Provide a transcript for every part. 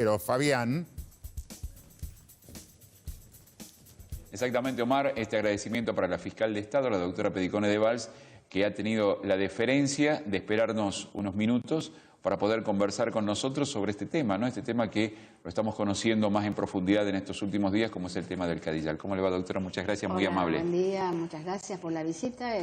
Pero Fabián. Exactamente, Omar, este agradecimiento para la fiscal de Estado, la doctora Pedicone de Valls, que ha tenido la deferencia de esperarnos unos minutos para poder conversar con nosotros sobre este tema, ¿no? Este tema que lo estamos conociendo más en profundidad en estos últimos días, como es el tema del Cadillal. ¿Cómo le va, doctora? Muchas gracias, muy amable. Buen día, muchas gracias por la visita.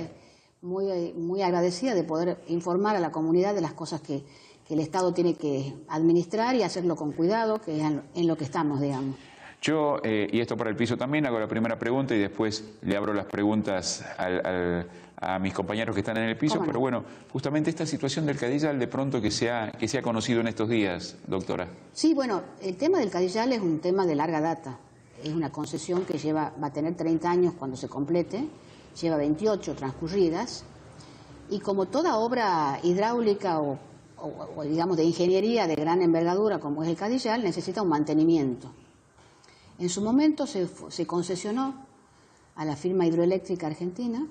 Muy agradecida de poder informar a la comunidad de las cosas que el Estado tiene que administrar y hacerlo con cuidado, que es en lo que estamos, digamos. Yo, y esto para el piso también, hago la primera pregunta y después le abro las preguntas a mis compañeros que están en el piso. Pero bueno, justamente esta situación del Cadillal de pronto que se ha conocido en estos días, doctora. Sí, bueno, el tema del Cadillal es un tema de larga data. Es una concesión que va a tener 30 años cuando se complete, lleva 28 transcurridas, y como toda obra hidráulica o digamos de ingeniería de gran envergadura como es el Cadillal, necesita un mantenimiento. En su momento se concesionó a la firma hidroeléctrica argentina,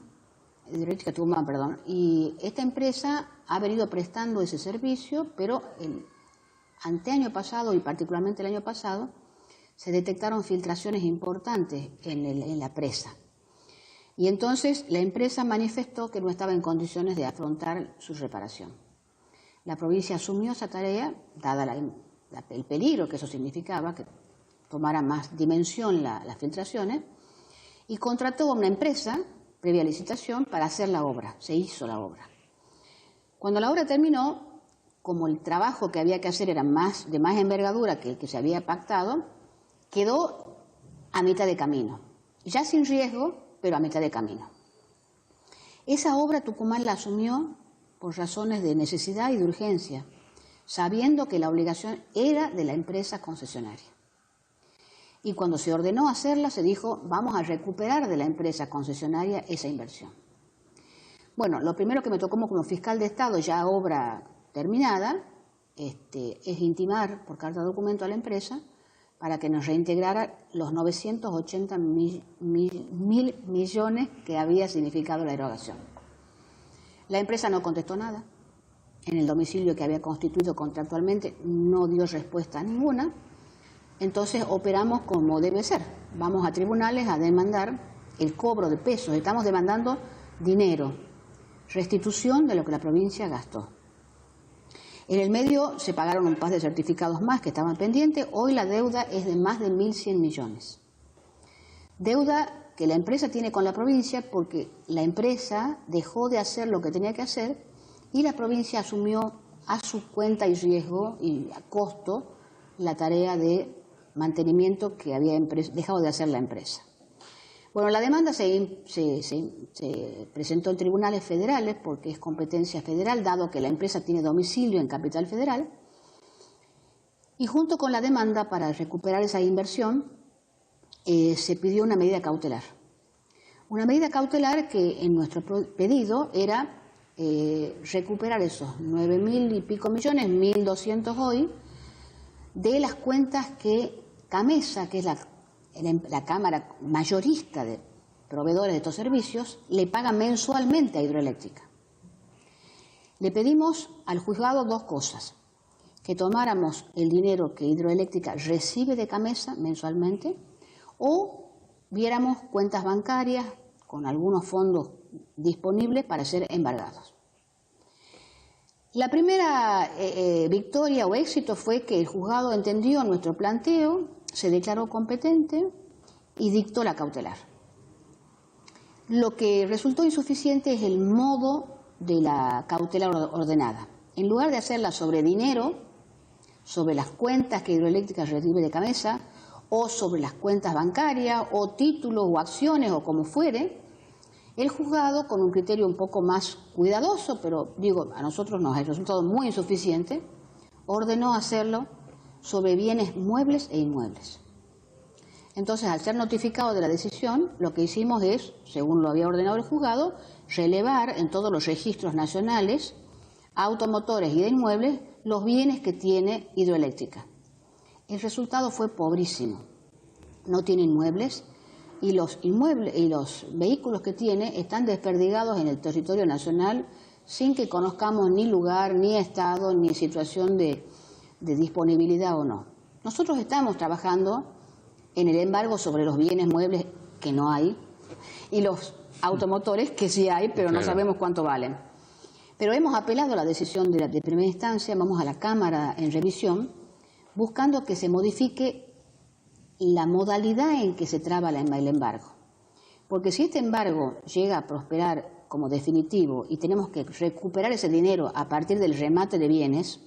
hidroeléctrica Tucumán, perdón, y esta empresa ha venido prestando ese servicio, pero el anteaño pasado y particularmente el año pasado se detectaron filtraciones importantes en la presa. Y entonces la empresa manifestó que no estaba en condiciones de afrontar su reparación. La provincia asumió esa tarea, dada el peligro que eso significaba, que tomara más dimensión las filtraciones, y contrató a una empresa, previa licitación, para hacer la obra. Se hizo la obra. Cuando la obra terminó, como el trabajo que había que hacer era de más envergadura que el que se había pactado, quedó a mitad de camino. Ya sin riesgo, pero a mitad de camino. Esa obra Tucumán la asumió por razones de necesidad y de urgencia, sabiendo que la obligación era de la empresa concesionaria. Y cuando se ordenó hacerla, se dijo, vamos a recuperar de la empresa concesionaria esa inversión. Bueno, lo primero que me tocó como fiscal de Estado, ya obra terminada, es intimar por carta de documento a la empresa para que nos reintegrara los 980 mil millones que había significado la erogación. La empresa no contestó nada. En el domicilio que había constituido contractualmente no dio respuesta ninguna. Entonces operamos como debe ser. Vamos a tribunales a demandar el cobro de pesos. Estamos demandando dinero, restitución de lo que la provincia gastó. En el medio se pagaron un par de certificados más que estaban pendientes. Hoy la deuda es de más de 1.100 millones. Deuda que la empresa tiene con la provincia porque la empresa dejó de hacer lo que tenía que hacer y la provincia asumió a su cuenta y riesgo y a costo la tarea de mantenimiento que había dejado de hacer la empresa. Bueno, la demanda se presentó en tribunales federales porque es competencia federal, dado que la empresa tiene domicilio en Capital Federal, y junto con la demanda para recuperar esa inversión se pidió una medida cautelar. Una medida cautelar que en nuestro pedido era recuperar esos 9.000 y pico millones, 1.200 hoy, de las cuentas que CAMESA, que es la Cámara mayorista de proveedores de estos servicios, le paga mensualmente a Hidroeléctrica. Le pedimos al juzgado dos cosas: que tomáramos el dinero que Hidroeléctrica recibe de CAMESA mensualmente o viéramos cuentas bancarias con algunos fondos disponibles para ser embargados. La primera victoria o éxito fue que el juzgado entendió nuestro planteo, se declaró competente y dictó la cautelar. Lo que resultó insuficiente es el modo de la cautelar ordenada. En lugar de hacerla sobre dinero, sobre las cuentas que Hidroeléctrica recibe de CAMESA, o sobre las cuentas bancarias, o títulos o acciones, o como fuere, el juzgado, con un criterio un poco más cuidadoso, pero digo, a nosotros nos ha resultado muy insuficiente, ordenó hacerlo sobre bienes muebles e inmuebles. Entonces, al ser notificado de la decisión, lo que hicimos es, según lo había ordenado el juzgado, relevar en todos los registros nacionales, automotores y de inmuebles, los bienes que tiene Hidroeléctrica. El resultado fue pobrísimo. No tiene inmuebles y los vehículos que tiene están desperdigados en el territorio nacional sin que conozcamos ni lugar, ni estado, ni situación de disponibilidad o no. Nosotros estamos trabajando en el embargo sobre los bienes muebles que no hay y los automotores que sí hay, pero no sabemos cuánto valen. Pero hemos apelado a la decisión de primera instancia, vamos a la Cámara en revisión, buscando que se modifique la modalidad en que se traba el embargo. Porque si este embargo llega a prosperar como definitivo y tenemos que recuperar ese dinero a partir del remate de bienes,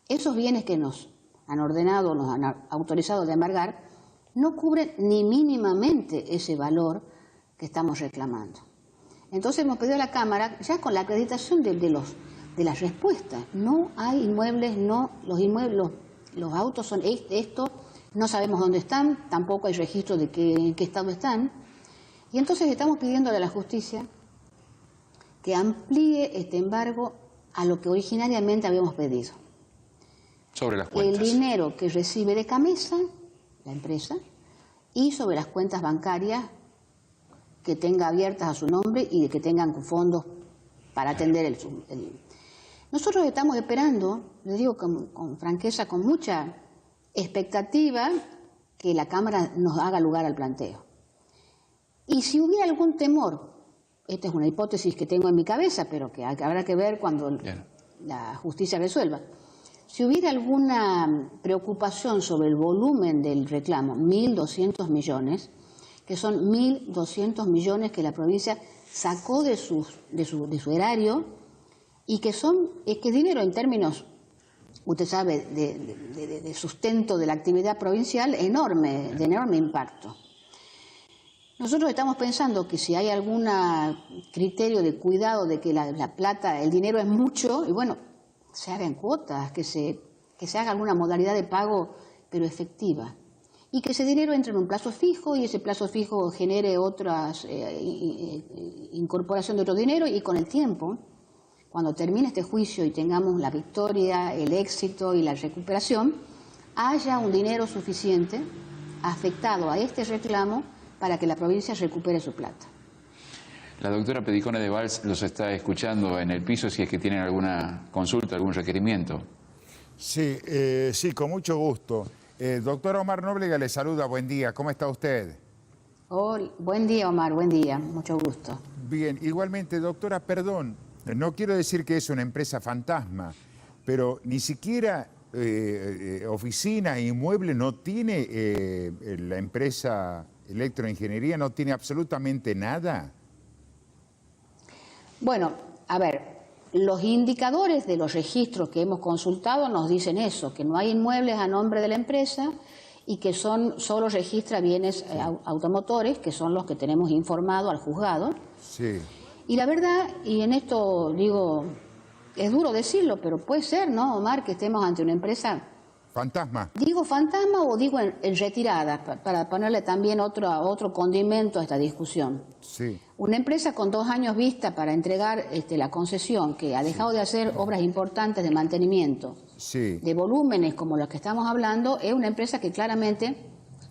esos bienes que nos han ordenado, nos han autorizado de embargar, no cubren ni mínimamente ese valor que estamos reclamando. Entonces hemos pedido a la Cámara, ya con la acreditación de las respuestas, no hay inmuebles, no, los autos son esto, no sabemos dónde están, tampoco hay registro de en qué estado están, y entonces estamos pidiéndole a la justicia que amplíe este embargo a lo que originariamente habíamos pedido. Sobre las cuentas. El dinero que recibe de Camesa, la empresa, y sobre las cuentas bancarias que tenga abiertas a su nombre y que tengan fondos para atender Nosotros estamos esperando, les digo con franqueza, con mucha expectativa, que la Cámara nos haga lugar al planteo. Y si hubiera algún temor, esta es una hipótesis que tengo en mi cabeza, pero que habrá que ver cuando la justicia resuelva. Si hubiera alguna preocupación sobre el volumen del reclamo, 1.200 millones, que son 1.200 millones que la provincia sacó de su erario y que es dinero en términos, usted sabe, de sustento de la actividad provincial de enorme impacto. Nosotros estamos pensando que si hay algún criterio de cuidado de que la plata, el dinero es mucho, y bueno, se haga en cuotas, que se haga alguna modalidad de pago, pero efectiva. Y que ese dinero entre en un plazo fijo y ese plazo fijo genere otras incorporación de otro dinero y con el tiempo, cuando termine este juicio y tengamos la victoria, el éxito y la recuperación, haya un dinero suficiente afectado a este reclamo para que la provincia recupere su plata. La doctora Pedicone de Valls los está escuchando en el piso si es que tienen alguna consulta, algún requerimiento. Sí, sí, con mucho gusto. Doctor Omar Nóbrega le saluda, buen día, ¿cómo está usted? Buen día, Omar, buen día, mucho gusto. Bien, igualmente, doctora, perdón, no quiero decir que es una empresa fantasma, pero ni siquiera oficina e inmueble no tiene la empresa Electroingeniería, no tiene absolutamente nada. Bueno, a ver, los indicadores de los registros que hemos consultado nos dicen eso, que no hay inmuebles a nombre de la empresa y que solo registra bienes automotores, que son los que tenemos informado al juzgado. Sí. Y la verdad, y en esto digo, es duro decirlo, pero puede ser, ¿no, Omar, que estemos ante una empresa... ¿Fantasma? ¿Digo fantasma o digo en retirada? Para ponerle también otro condimento a esta discusión. Sí. Una empresa con 2 años vista para entregar la concesión, que ha dejado de hacer obras importantes de mantenimiento, de volúmenes como los que estamos hablando, es una empresa que claramente,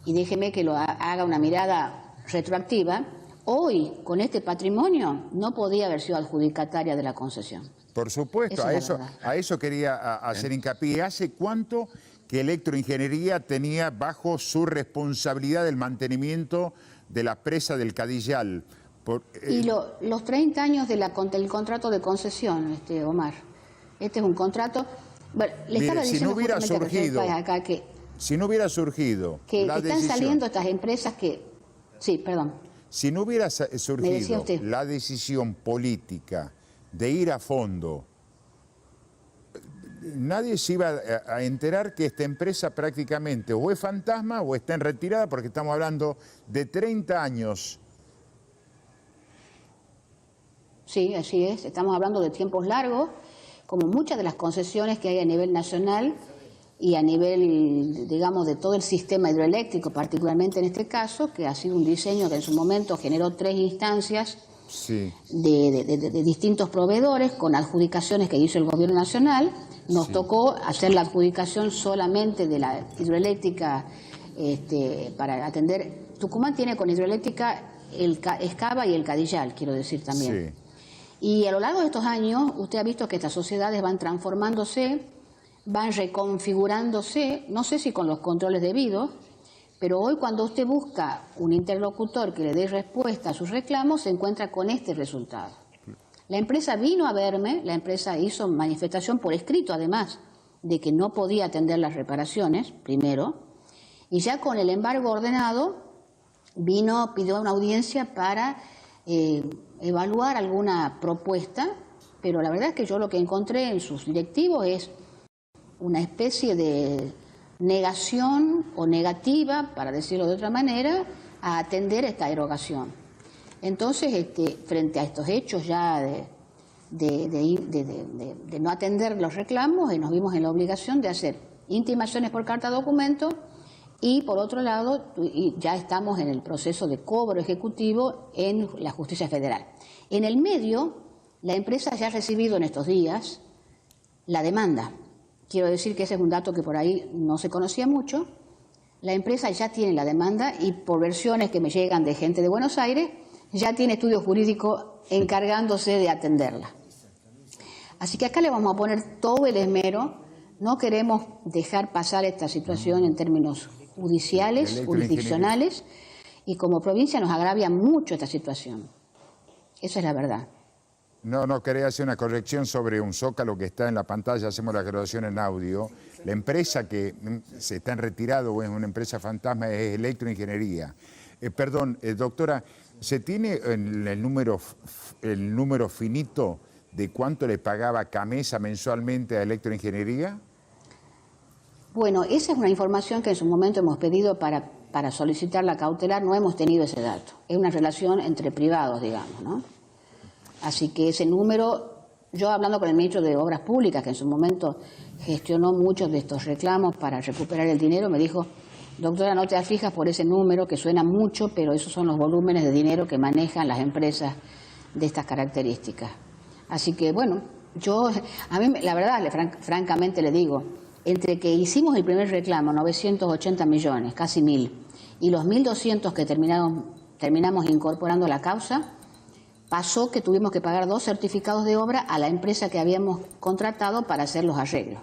y déjeme que lo haga una mirada retroactiva, hoy con este patrimonio no podía haber sido adjudicataria de la concesión. Por supuesto, a eso quería hacer hincapié. ¿Hace cuánto que Electroingeniería tenía bajo su responsabilidad el mantenimiento de la presa del Cadillal? Y los 30 años del contrato de concesión, Omar. Este es un contrato... Bueno, le estaba diciendo si no hubiera surgido, acá que que la están saliendo estas empresas que... Sí, perdón. Si no hubiera surgido la decisión política de ir a fondo, nadie se iba a enterar que esta empresa prácticamente o es fantasma o está en retirada, porque estamos hablando de 30 años. Sí, así es. Estamos hablando de tiempos largos, como muchas de las concesiones que hay a nivel nacional y a nivel, digamos, de todo el sistema hidroeléctrico, particularmente en este caso, que ha sido un diseño que en su momento generó 3 instancias de distintos proveedores con adjudicaciones que hizo el Gobierno Nacional. Nos tocó hacer la adjudicación solamente de la hidroeléctrica para atender. Tucumán tiene con hidroeléctrica el Escava y el Cadillal, quiero decir también. Y a lo largo de estos años, usted ha visto que estas sociedades van transformándose, van reconfigurándose, no sé si con los controles debidos, pero hoy cuando usted busca un interlocutor que le dé respuesta a sus reclamos, se encuentra con este resultado. La empresa vino a verme, la empresa hizo manifestación por escrito, además, de que no podía atender las reparaciones, primero, y ya con el embargo ordenado, pidió una audiencia para evaluar alguna propuesta, pero la verdad es que yo lo que encontré en sus directivos es una especie de negación o negativa, para decirlo de otra manera, a atender esta erogación. Entonces, frente a estos hechos ya de no atender los reclamos, nos vimos en la obligación de hacer intimaciones por carta documento y, por otro lado, ya estamos en el proceso de cobro ejecutivo en la Justicia Federal. En el medio, la empresa ya ha recibido en estos días la demanda. Quiero decir que ese es un dato que por ahí no se conocía mucho. La empresa ya tiene la demanda y, por versiones que me llegan de gente de Buenos Aires, ya tiene estudio jurídico encargándose de atenderla. Así que acá le vamos a poner todo el esmero. No queremos dejar pasar esta situación en términos judiciales, jurisdiccionales, y como provincia nos agravia mucho esta situación. Esa es la verdad. No, quería hacer una corrección sobre un zócalo que está en la pantalla, hacemos la grabación en audio. La empresa que se está en retirado o es una empresa fantasma es Electroingeniería. Doctora, ¿se tiene el número finito de cuánto le pagaba Camesa mensualmente a Electroingeniería? Bueno, esa es una información que en su momento hemos pedido para solicitar la cautelar, no hemos tenido ese dato. Es una relación entre privados, digamos, ¿no? Así que ese número, yo hablando con el ministro de Obras Públicas, que en su momento gestionó muchos de estos reclamos para recuperar el dinero, me dijo: doctora, no te afijas por ese número que suena mucho, pero esos son los volúmenes de dinero que manejan las empresas de estas características. Así que, bueno, a mí la verdad, francamente le digo, entre que hicimos el primer reclamo, 980 millones, casi 1.000, y los 1.200 que terminamos incorporando a la causa, pasó que tuvimos que pagar 2 certificados de obra a la empresa que habíamos contratado para hacer los arreglos.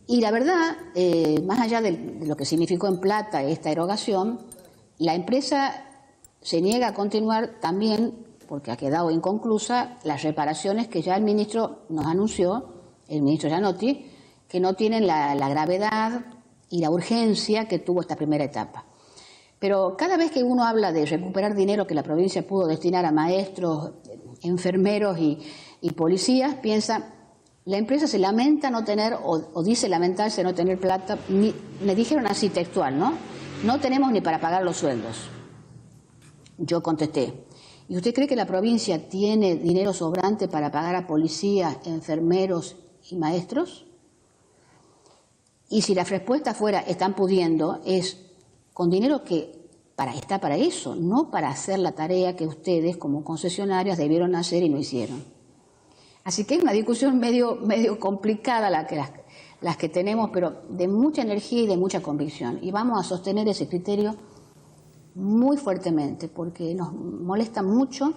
Y la verdad, más allá de lo que significó en plata esta erogación, la empresa se niega a continuar también, porque ha quedado inconclusa, las reparaciones que ya el ministro nos anunció, el ministro Gianotti, que no tienen la gravedad y la urgencia que tuvo esta primera etapa. Pero cada vez que uno habla de recuperar dinero que la provincia pudo destinar a maestros, enfermeros y policías, piensa, la empresa se lamenta no tener, o dice lamentarse no tener plata, me dijeron así textual, ¿no? No tenemos ni para pagar los sueldos. Yo contesté, ¿y usted cree que la provincia tiene dinero sobrante para pagar a policías, enfermeros y maestros? Y si la respuesta fuera, están pudiendo, es con dinero que está para eso, no para hacer la tarea que ustedes como concesionarios debieron hacer y no hicieron. Así que es una discusión medio complicada las que tenemos, pero de mucha energía y de mucha convicción. Y vamos a sostener ese criterio muy fuertemente, porque nos molesta mucho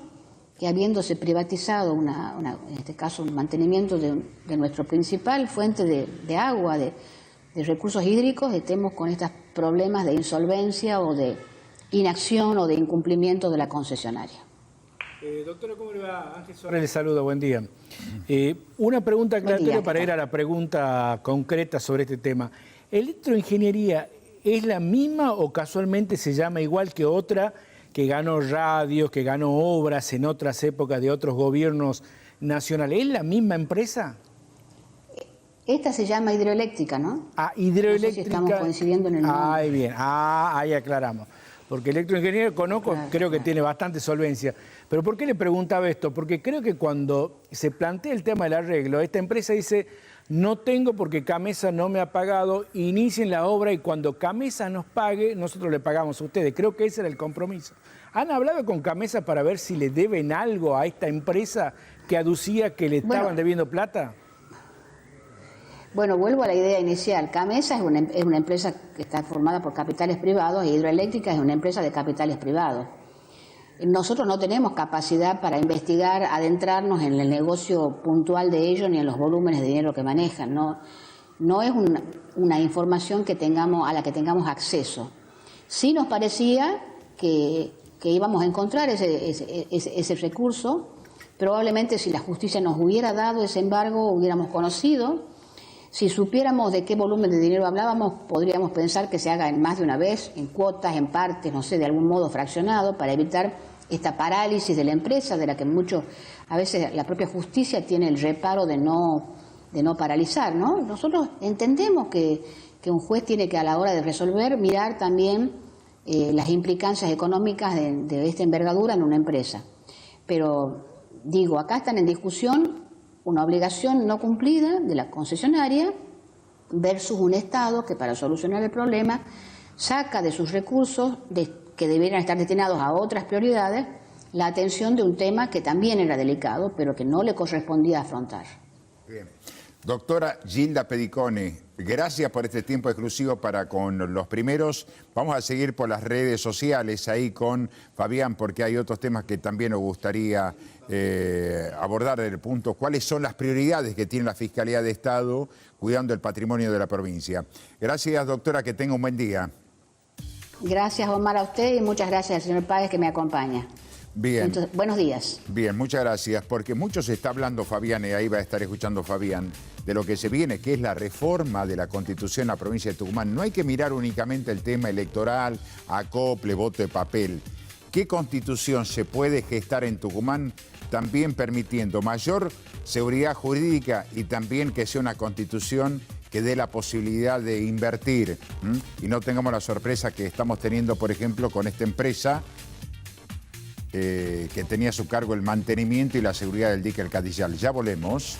que, habiéndose privatizado en este caso un mantenimiento de nuestro principal fuente de agua, de recursos hídricos, estemos con estos problemas de insolvencia o de inacción o de incumplimiento de la concesionaria. Doctora, ¿cómo le va? Ángel Suárez le saluda, buen día. Una pregunta aclaratoria para ir a la pregunta concreta sobre este tema. ¿Electroingeniería es la misma o casualmente se llama igual que otra que ganó radios, que ganó obras en otras épocas de otros gobiernos nacionales? ¿Es la misma empresa? Esta se llama hidroeléctrica, ¿no? Ah, hidroeléctrica. No sé si estamos coincidiendo en el nombre. Ahí bien, ahí aclaramos. Porque Electroingeniería conozco, claro, creo que tiene bastante solvencia. Pero ¿por qué le preguntaba esto? Porque creo que cuando se plantea el tema del arreglo, esta empresa dice, no tengo porque Camesa no me ha pagado, inicien la obra y cuando Camesa nos pague, nosotros le pagamos a ustedes. Creo que ese era el compromiso. ¿Han hablado con Camesa para ver si le deben algo a esta empresa que aducía que le estaban debiendo plata? Bueno, vuelvo a la idea inicial. Camesa es una empresa que está formada por capitales privados y Hidroeléctrica es una empresa de capitales privados. Nosotros no tenemos capacidad para investigar, adentrarnos en el negocio puntual de ellos ni en los volúmenes de dinero que manejan, ¿no? no es una información a la que tengamos acceso. Sí nos parecía que íbamos a encontrar ese recurso. Probablemente si la justicia nos hubiera dado ese embargo, hubiéramos conocido. Si supiéramos de qué volumen de dinero hablábamos, podríamos pensar que se haga en más de una vez, en cuotas, en partes, no sé, de algún modo fraccionado, para evitar esta parálisis de la empresa, de la que a veces la propia justicia tiene el reparo de no paralizar, ¿no? Nosotros entendemos que un juez tiene que, a la hora de resolver, mirar también las implicancias económicas de esta envergadura en una empresa. Pero, digo, acá están en discusión una obligación no cumplida de la concesionaria versus un Estado que, para solucionar el problema, saca de sus recursos que debieran estar destinados a otras prioridades la atención de un tema que también era delicado, pero que no le correspondía afrontar. Bien. Doctora Gilda Pedicone, gracias por este tiempo exclusivo para con los primeros. Vamos a seguir por las redes sociales ahí con Fabián, porque hay otros temas que también nos gustaría abordar desde el punto. ¿Cuáles son las prioridades que tiene la Fiscalía de Estado cuidando el patrimonio de la provincia? Gracias, doctora, que tenga un buen día. Gracias, Omar, a usted, y muchas gracias al señor Páez que me acompaña. Bien. Entonces, buenos días. Bien, muchas gracias, porque mucho se está hablando, Fabián, y ahí va a estar escuchando Fabián, de lo que se viene, que es la reforma de la Constitución en la provincia de Tucumán. No hay que mirar únicamente el tema electoral, acople, voto de papel. ¿Qué constitución se puede gestar en Tucumán también permitiendo mayor seguridad jurídica y también que sea una constitución que dé la posibilidad de invertir? Y no tengamos la sorpresa que estamos teniendo, por ejemplo, con esta empresa que tenía a su cargo el mantenimiento y la seguridad del dique El Cadillal. Ya volvemos.